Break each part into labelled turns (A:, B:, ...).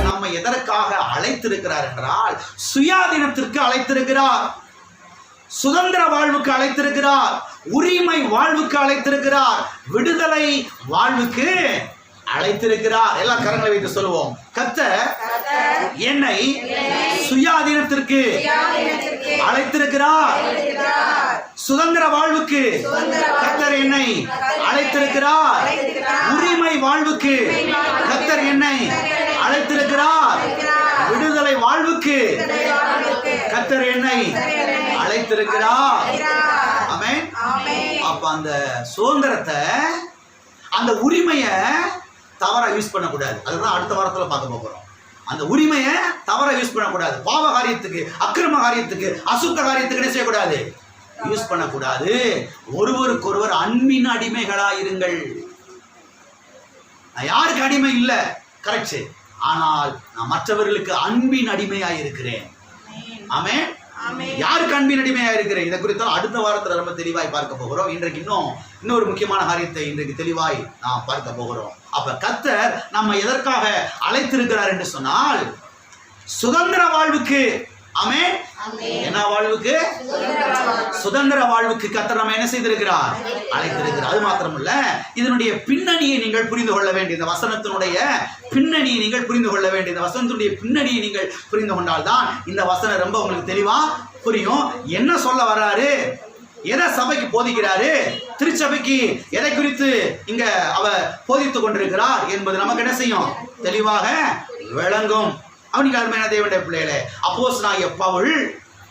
A: நம்ம எதற்காக அழைத்திருக்கிறார் என்றால் சுயாதீனத்திற்கு அழைத்திருக்கிறார், சுதந்திர வாழ்வுக்கு அழைத்திருக்கிறார், உரிமை வாழ்வுக்கு அழைத்திருக்கிறார், விடுதலை வாழ்வுக்கு அழைத்திருக்கிறார். எல்லா கரங்களை வைத்து சொல்லுவோம். கர்த்தர் என்னை சுயாதீனத்திற்கு அழைத்திருக்கிறார், சுதந்திர வாழ்வுக்கு கர்த்தர் என்னை அழைத்திருக்கிறார், உரிமை வாழ்வுக்கு கர்த்தர் என்னை அழைத்திருக்கிறார், விடுதலை வாழ்வுக்கு கர்த்தர் என்னை அழைத்திருக்கிறார். ஆமென். அப்ப அந்த சுதந்திரத்தை, அந்த உரிமையை தவறா யூஸ் பண்ணக்கூடாது. அதுதான் அடுத்த வாரத்தில் பார்க்க போகிறோம். அந்த உரிமையை தவறா யூஸ் பண்ணக்கூடாது. பாவ காரியத்துக்கு, அக்கிரம காரியத்துக்கு, அசுத்த காரியத்துக்கு என்ன செய்யக்கூடாது? யூஸ் பண்ணக்கூடாது. ஒருவருக்கொருவர் அன்பின் அடிமைகளாயிருங்கள். நான் யாருக்கு அடிமை இல்லை, கரெக்ட். ஆனால் நான் மற்றவர்களுக்கு அன்பின் அடிமையாக இருக்கிறேன். ஆமென். யாருக்கு அன்பின் அடிமையாக இருக்கிறேன், இதை குறித்தால் அடுத்த வாரத்தில் ரொம்ப தெளிவாய் பார்க்க போகிறோம். இன்றைக்கு இன்னொரு முக்கியமான காரியத்தை இன்றைக்கு தெளிவாய் நாம் பார்க்க போகிறோம். அப்ப கர்த்தர் நம்ம எதற்காக அழைத்திருக்கிறார் என்று சொன்னால் சுதந்திர வாழ்வுக்கு. ஆமென். என்ன வாழ்வுக்கு? சுதந்திர வாழ்வுக்கு கர்த்தர் நம்ம என்ன செய்திருக்கிறார்? அழைத்திருக்கிறார். அது மாத்திரமல்ல, இதனுடைய பின்னணியை நீங்கள் புரிந்து கொள்ள வேண்டிய, இந்த வசனத்தினுடைய பின்னணியை நீங்கள் புரிந்து கொள்ள வேண்டிய, இந்த வசனத்தினுடைய பின்னணியை நீங்கள் புரிந்து கொண்டால்தான் இந்த வசனம் ரொம்ப உங்களுக்கு தெளிவா புரியும். என்ன சொல்ல வர்றாரு, எதை சபைக்கு போதிக்கிறாரு, திருச்சபைக்கு எதை குறித்து இங்க அவர் போதித்துக் கொண்டிருக்கிறார் என்பது நமக்கு என்ன செய்யும்? தெளிவாக விளங்கும். அவனுக்கு அருமையான தேவனுடைய பிள்ளைகளே, அப்போஸ்தலனாகிய பவுல்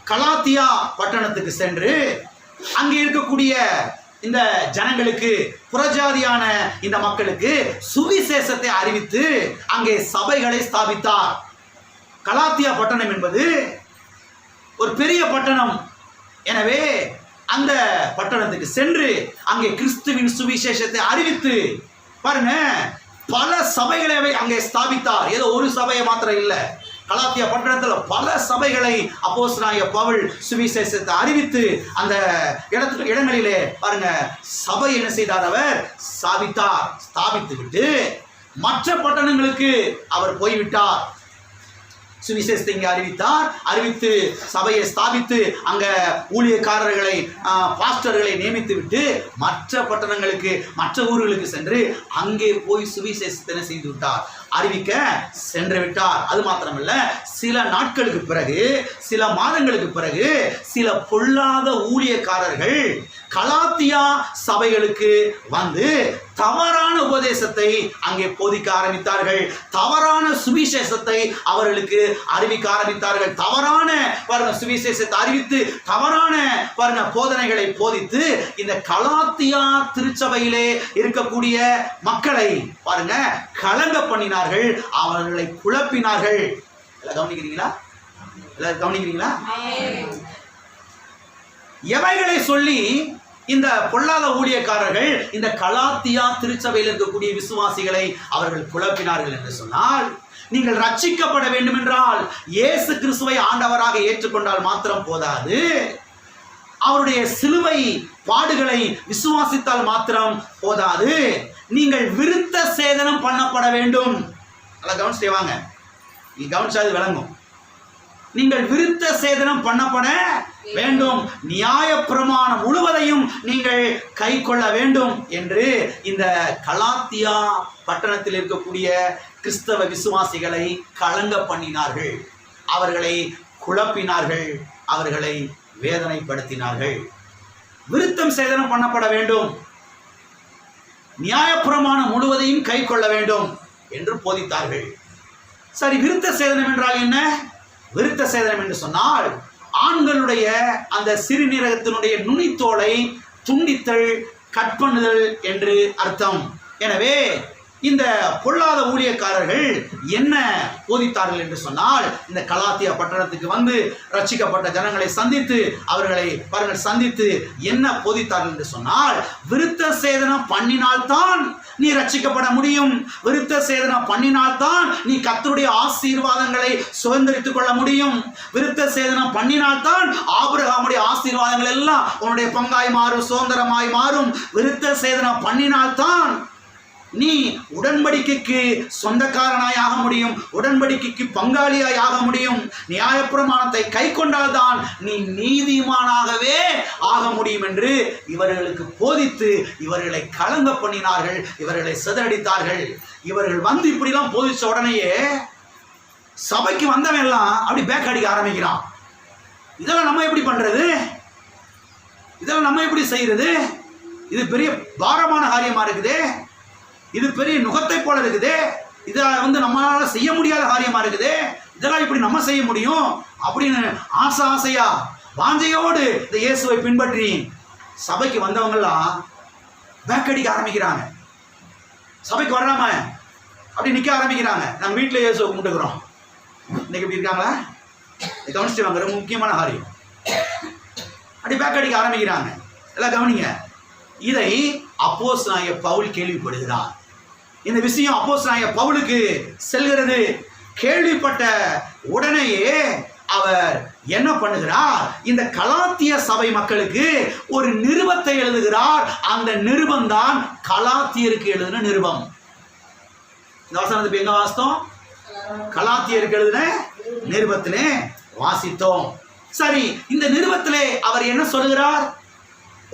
A: கலாத்தியா பட்டணத்துக்கு சென்று அங்கே இருக்கக்கூடிய இந்த ஜனங்களுக்கு, புறஜாதியான இந்த மக்களுக்கு சுவிசேஷத்தை அறிவித்து அங்கே சபைகளை ஸ்தாபித்தார். கலாத்தியா பட்டணம் என்பது ஒரு பெரிய பட்டணம். எனவே அந்த பட்டணத்துக்கு சென்று அங்கே கிறிஸ்துவின் சுவிசேஷத்தை அறிவித்து பாருங்க, பல சபைகளை அங்கே ஸ்தாபித்தார். ஏதோ ஒரு சபையை மாத்திரம் இல்லை, கலாத்தியா பட்டணத்தில் பல சபைகளை அப்போஸ்தலனாகிய பவுல் சுவிசேஷத்தை அறிவித்து அந்த இடங்களிலே பாருங்க சபை என்ன செய்தார்? அவர் ஸ்தாபித்து விட்டு மற்ற பட்டணங்களுக்கு அவர் போய்விட்டார். சுவிசேஷத்தை இங்கே அறிவித்து சபையை ஸ்தாபித்து அங்க ஊழியக்காரர்களை, பாஸ்டர்களை நியமித்து விட்டு மற்ற பட்டணங்களுக்கு, மற்ற ஊர்களுக்கு சென்று அங்கே போய் சுவிசேஷத்தை செய்து விட்டார், அறிவிக்க சென்று விட்டார். அது மாத்திரமல்ல, சில நாட்களுக்கு பிறகு, சில மாதங்களுக்கு பிறகு சில பொல்லாத ஊழியக்காரர்கள் கலாத்தியா சபைகளுக்கு வந்து தவறான உபதேசத்தை அங்கே போதிக்க ஆரம்பித்தார்கள். தவறான சுவிசேஷத்தை அவர்களுக்கு அறிவிக்க ஆரம்பித்தார்கள். தவறான பாருங்க சுவிசேஷத்தை அறிவித்து தவறான பாருங்க போதனைகளை போதித்து இந்த கலாத்தியா திருச்சபையிலே இருக்கக்கூடிய மக்களை பாருங்க கலங்க பண்ணினார்கள், அவர்களை குழப்பினார்கள். கவனிக்கிறீங்களா? கவனிக்கிறீங்களா? எவைகளை சொல்லி இந்த பொல்லாத ஊழியக்காரர்கள் இந்த கலாத்தியா திருச்சபையில் இருக்கக்கூடிய விசுவாசிகளை அவர்கள் குழப்பினார்கள் என்று சொன்னால், நீங்கள் ரட்சிக்கப்பட வேண்டும் என்றால் இயேசு கிறிஸ்துவை ஆண்டவராக ஏற்றுக்கொண்டால் மாத்திரம் போதாது, அவருடைய சிலுவை பாடுகளை விசுவாசித்தால் மாத்திரம் போதாது, நீங்கள் விருத்த சேதனம் பண்ணப்பட வேண்டும். நல்லா கவனிச்சு வாங்க, நீ கவனிச்சாது விளங்கும். நீங்கள் விருத்த சேதனம் பண்ணப்பட வேண்டும், நியாய பிரமாணம் முழுவதையும் நீங்கள் கை கொள்ள வேண்டும் என்று இந்த கலாத்தியா பட்டணத்தில் இருக்கக்கூடிய கிறிஸ்தவ விசுவாசிகளை கலங்க பண்ணினார்கள், அவர்களை குழப்பினார்கள், அவர்களை வேதனைப்படுத்தினார்கள். விருத்தம் சேதனம் பண்ணப்பட வேண்டும், நியாய பிரமாணம் முழுவதையும் கை கொள்ள வேண்டும் என்று போதித்தார்கள். சரி, விருத்த சேதனம் என்றால் என்ன? விருத்த சேதனம் என்று சொன்னால் ஆண்களுடைய அந்த சிறுநீரகத்தினுடைய நுனித்தோலை துண்டித்தல், கட் பண்ணுதல் என்று அர்த்தம். எனவே இந்த பொல்லாத ஊழியக்காரர்கள் என்ன போதித்தார்கள் என்று சொன்னால், இந்த கலாத்தியா பட்டணத்துக்கு வந்து ரட்சிக்கப்பட்ட ஜனங்களை சந்தித்து அவர்கள் சந்தித்து என்ன போதித்தார்கள் என்று சொன்னால், விருத்த சேதனம் பண்ணினால்தான் நீ ரட்சிக்கப்பட முடியும், விருத்த சேதனம் பண்ணினால்தான் நீ கர்த்தருடைய ஆசீர்வாதங்களை சுதந்திரித்துக் கொள்ள முடியும், விருத்த சேதனம் பண்ணினால்தான் ஆபிரகாமுடைய ஆசீர்வாதங்கள் எல்லாம் உன்னுடைய பங்காய் மாறும், சுதந்திரமாய் மாறும், விருத்த சேதனம் பண்ணினால்தான் நீ உடன்படிக்கைக்கு சொந்தக்காரனாய் ஆக முடியும், உடன்படிக்கைக்கு பங்காளியாய் ஆக முடியும், நியாயப்பிரமாணத்தை கை கொண்டால்தான் நீ நீதிமானாகவே ஆக முடியும் என்று இவர்களுக்கு போதித்து இவர்களை கலங்க பண்ணினார்கள், இவர்களை சிதறடித்தார்கள். இவர்கள் வந்து இப்படிலாம் போதிச்ச உடனேயே சபைக்கு வந்தவன் எல்லாம் அப்படி பேக் அடிக்க ஆரம்பிக்கிறான். இதெல்லாம் நம்ம எப்படி பண்றது, இதெல்லாம் நம்ம எப்படி செய்யறது, இது பெரிய பாரமான காரியமா இருக்குது, இது பெரிய நுகத்தை போல இருக்குது, இதெல்லாம் வந்து நம்மளால செய்ய முடியாத காரியமா இருக்குது, இதெல்லாம் இப்படி நம்ம செய்ய முடியும் அப்படின்னு ஆசையா வாஞ்சையோடு இந்த இயேசுவை பின்பற்றி சபைக்கு வந்தவங்கெல்லாம் பேக் அடிக்க ஆரம்பிக்கிறாங்க. சபைக்கு வராம அப்படி நிற்க ஆரம்பிக்கிறாங்க. நம்ம வீட்டில் இயேசுவை கும்பிட்டுக்கிறோம், இன்னைக்கு இப்படி இருக்காங்களா, கவனிச்சுட்டு வாங்க, ரொம்ப முக்கியமான காரியம். அப்படி பேக் அடிக்க ஆரம்பிக்கிறாங்க. எல்லாம் கவனிங்க. இதை அப்போஸ்தலனாகிய பவுல் கேள்விப்படுகிறார். இந்த விஷயம் அப்போஸ்தலனாகிய பவுலுக்கு செல்கிறது. கேள்விப்பட்ட உடனேயே அவர் என்ன பண்ணுகிறார், இந்த கலாத்திய சபை மக்களுக்கு ஒரு நிருபத்தை எழுதுகிறார். அந்த நிருபம் தான் கலாத்தியருக்கு எழுதின நிருபம். இந்த வசனத்தை எங்க வாசித்தோம்? கலாத்தியருக்கு எழுதின நிருபத்திலே வாசித்தோம். சரி, இந்த நிருபத்திலே அவர் என்ன சொல்லுகிறார்?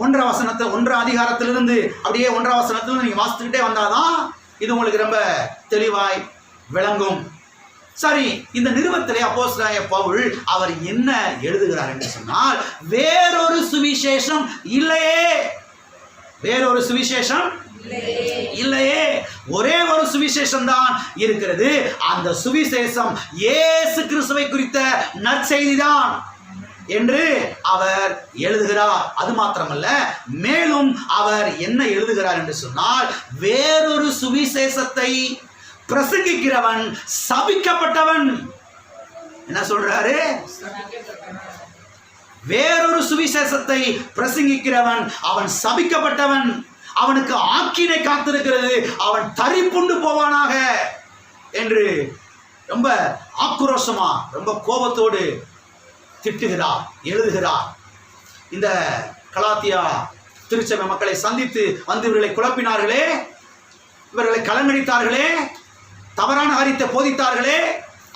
A: 1 அதிகாரத்திலிருந்து அப்படியே 1 வசனத்திலிருந்து நீங்க வாசித்துக்கிட்டே வந்தாதான் இது உங்களுக்கு ரொம்ப தெளிவாய் விளங்கும். சரி, இந்த நிருபத்திலே அப்போஸ்தலனாகிய பவுல் அவர் என்ன எழுதுகிறார் என்று சொன்னால், வேறொரு சுவிசேஷம் இல்லையே, வேறொரு சுவிசேஷம் இல்லையே, ஒரே ஒரு சுவிசேஷம் தான் இருக்கிறது. அந்த சுவிசேஷம் இயேசு கிறிஸ்துவை குறித்த நற்செய்தி தான் என்று அவர் எழுதுகிறார். அது மாத்திரமல்ல, மேலும் அவர் என்ன எழுதுகிறார் என்று சொன்னால், வேறொரு சுவிசேஷத்தை பிரசங்கிக்கிறவன் சபிக்கப்பட்டவன். என்ன சொல்றாரு? வேறொரு சுவிசேஷத்தை பிரசங்கிக்கிறவன் அவன் சபிக்கப்பட்டவன், அவனுக்கு ஆக்கினை காத்திருக்கிறது, அவன் தரிப்புண்டு போவானாக என்று ரொம்ப ஆக்ரோஷமா ரொம்ப கோபத்தோடு திட்டுகிறார், எழுதுகிறார். இந்த கலாத்தியா திருச்சபை மக்களை சந்தித்து வந்து இவர்களை குழப்பினார்களே, இவர்களை கலங்கடித்தார்களே, தவறான காரியத்தை போதித்தார்களே,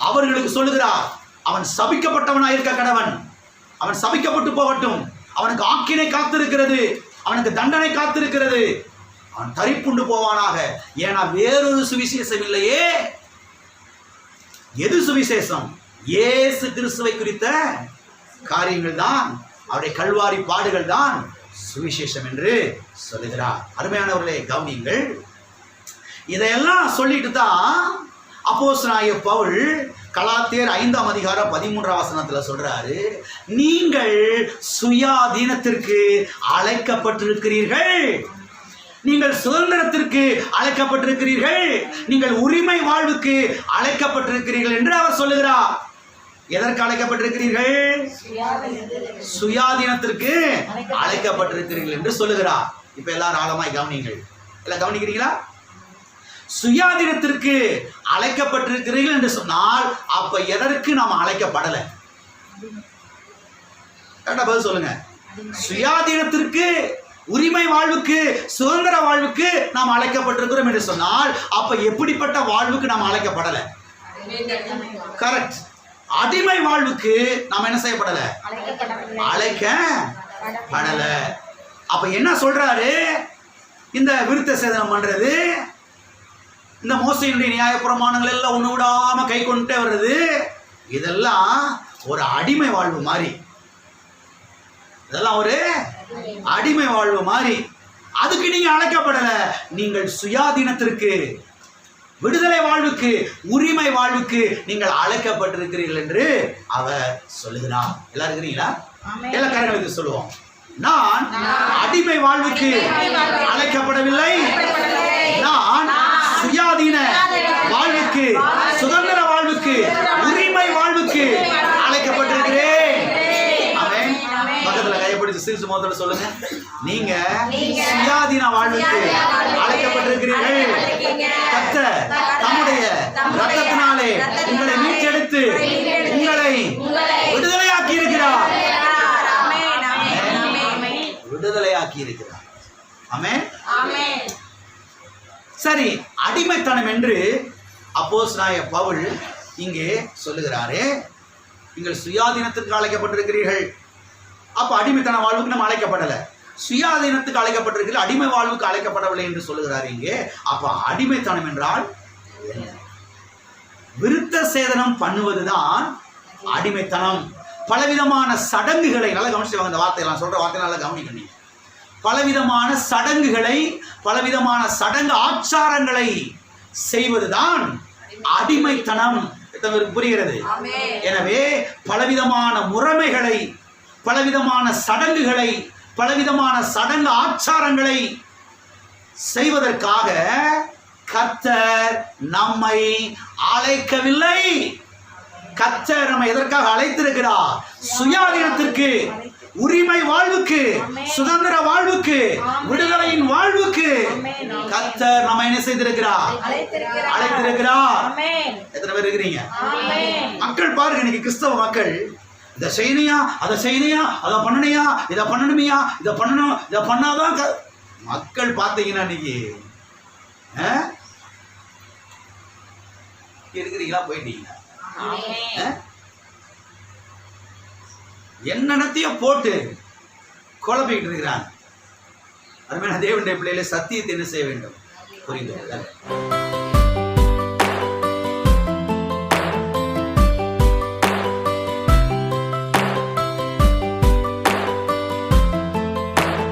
A: அவர்களுக்கு சொல்லுகிறார், அவன் சபிக்கப்பட்டவனாக இருக்க கடவன், அவன் சபிக்கப்பட்டு போகட்டும், அவனுக்கு ஆக்கினை காத்திருக்கிறது, அவனுக்கு தண்டனை காத்திருக்கிறது, அவன் தரிப்புண்டு போவானாக. ஏன்னா வேறொரு சுவிசேஷம் இல்லையே. எது சுவிசேஷம்? இயேசு கிறிஸ்துவை குறித்த காரியங்கள் தான், அவருடைய கல்வாரி பாடுகள் தான் சுவிசேஷம் என்று சொல்லுகிறார். அருமையானவர்களே கவனியுங்கள். இதையெல்லாம் சொல்லிட்டு தான் அப்போஸ்தலனாகிய பவுல் கலாத்தியர் 5 அதிகாரம் 13 வசனத்தில் சொல்றாரு, நீங்கள் சுயாதீனத்திற்கு அழைக்கப்பட்டிருக்கிறீர்கள், நீங்கள் சுதந்திரத்திற்கு அழைக்கப்பட்டிருக்கிறீர்கள், நீங்கள் உரிமை வாழ்வுக்கு அழைக்கப்பட்டிருக்கிறீர்கள் என்று அவர் சொல்லுகிறார். எதற்கு அழைக்கப்பட்டிருக்கிறீர்கள்? சுயாதீனத்திற்கு அழைக்கப்பட்டிருக்கிறீர்கள் என்று சொல்லுகிறார். இப்ப எல்லாரும் ஆழமாய் கவனிங்கள். எல்லாம் கவனிக்கிறீங்களா? சுயாதீனத்திற்கு அழைக்கப்பட்டிருக்கிறீர்கள் என்று சொன்னால் அப்ப எதற்கு நாம் அழைக்கப்படல? பதில் சொல்லுங்க. சுயாதீனத்திற்கு, உரிமை வாழ்வுக்கு, சுதந்திர வாழ்வுக்கு நாம் அழைக்கப்பட்டிருக்கிறோம் என்று சொன்னால் அப்ப எப்படிப்பட்ட வாழ்வுக்கு நாம் அழைக்கப்படல? கரெக்ட். அடிமை வாழ்வுக்கு நாம் என்ன செய்யப்படல? அழைக்கப்படல. அப்ப என்ன சொல்றாரு? இந்த விருத்த சேதனம் பண்றது, இந்த மோசையினுடைய நியாயப்பிரமாணங்கள் எல்லாம் ஒண்ணு விடாம கை கொண்டுட்டே வர்றது, இதெல்லாம் ஒரு அடிமை வாழ்வு மாதிரி, இதெல்லாம் ஒரு அடிமை வாழ்வு மாதிரி. அதுக்கு நீங்க அழைக்கப்படல. நீங்கள் சுயாதீனத்திற்கு, விடுதலை வாழ்வுக்கு, உரிமை வாழ்வுக்கு நீங்கள் அழைக்கப்பட்டிருக்கிறீர்கள் என்று அவர் சொல்லுகிறார். எல்லாரும் இருக்கிறீங்களா? எல்லா காரியங்களுக்கு சொல்லுவோம். நான் அடிமை வாழ்வுக்கு அழைக்கப்படவில்லை, நான் சுயாதீன வாழ்வுக்கு, சுதந்திர வாழ்வுக்கு, உரிமை வாழ்வுக்கு அழைக்கப்பட்டிருக்கிறேன். ஆமென். பக்கத்துல கையை பிடிச்சு சிரிச்சு முதல்ல சொல்லுங்க, நீங்க சுயாதீன வாழ்வுக்கு அழைக்கப்பட்டிருக்கிறீர்கள். கர்த்தர் தம்முடைய இரத்தத்தினாலே உங்களை மீட்டெடுத்து உங்களை விடுதலையாக்கி இருக்கிறார். விடுதலையாக்கி இருக்கிறார். ஆமென். சரி, அடிமைத்தனம் என்று அப்போஸ்தலனாகிய பவுல் இங்கே சொல்லுகிறாரே, நீங்கள் சுயாதீனத்திற்கு அழைக்கப்பட்டிருக்கிறீர்கள். அப்ப அடிமைத்தன வாழ்வுக்கு நம்ம அழைக்கப்படல, சுயாதீனத்துக்கு அழைக்கப்பட்டிருக்கிறீர்கள், அடிமை வாழ்வுக்கு அழைக்கப்படவில்லை என்று சொல்லுகிறார் இங்கே. அப்ப அடிமைத்தனம் என்றால் விருத்த சேதனம் பண்ணுவதுதான் அடிமைத்தனம். பலவிதமான சடங்குகளை, நல்லா கவனிச்சு அந்த வார்த்தையெல்லாம் சொல்ற வார்த்தை நல்லா கவனிக்கணும். பலவிதமான சடங்குகளை, பலவிதமான சடங்கு ஆச்சாரங்களை செய்வதுதான் அடிமைத்தனம். புரிகிறது? எனவே பலவிதமான முறைமைகளை, பலவிதமான சடங்குகளை, பலவிதமான சடங்கு ஆச்சாரங்களை செய்வதற்காக கர்த்தர் நம்மை அழைக்கவில்லை. கர்த்தர் நம்மை எதற்காக அழைத்திருக்கிறார்? சுயாதீனத்திற்கு, உரிமை வாழ்வுக்கு, சுதந்திர வாழ்வுக்கு, விடுதலையின் வாழ்வுக்கு கர்த்தர் நம்மை என்ன செய்திருக்கிறார்? அழைத்திருக்கிறார். எத்தனை பேர் இருக்கிறீங்க? மக்கள் பாருங்க, இன்னைக்கு கிறிஸ்தவ மக்கள் இதை செய்யணியா, அதை செய்யணியா, அதை பண்ணணியா, இதை பண்ணணுமியா, இதை பண்ணணும், இதை பண்ணாதான் மக்கள் பார்த்தீங்கன்னா இன்னைக்கு இருக்கிறீங்களா, போயிட்டீங்களா? என்னென்னத்தையும் போட்டு குழப்பிக்கிட்டு இருக்கிறாங்க. அதுமாதிரி தேவனுடைய பிள்ளைகளை சத்தியத்தை என்ன செய்ய வேண்டும்? புரிந்து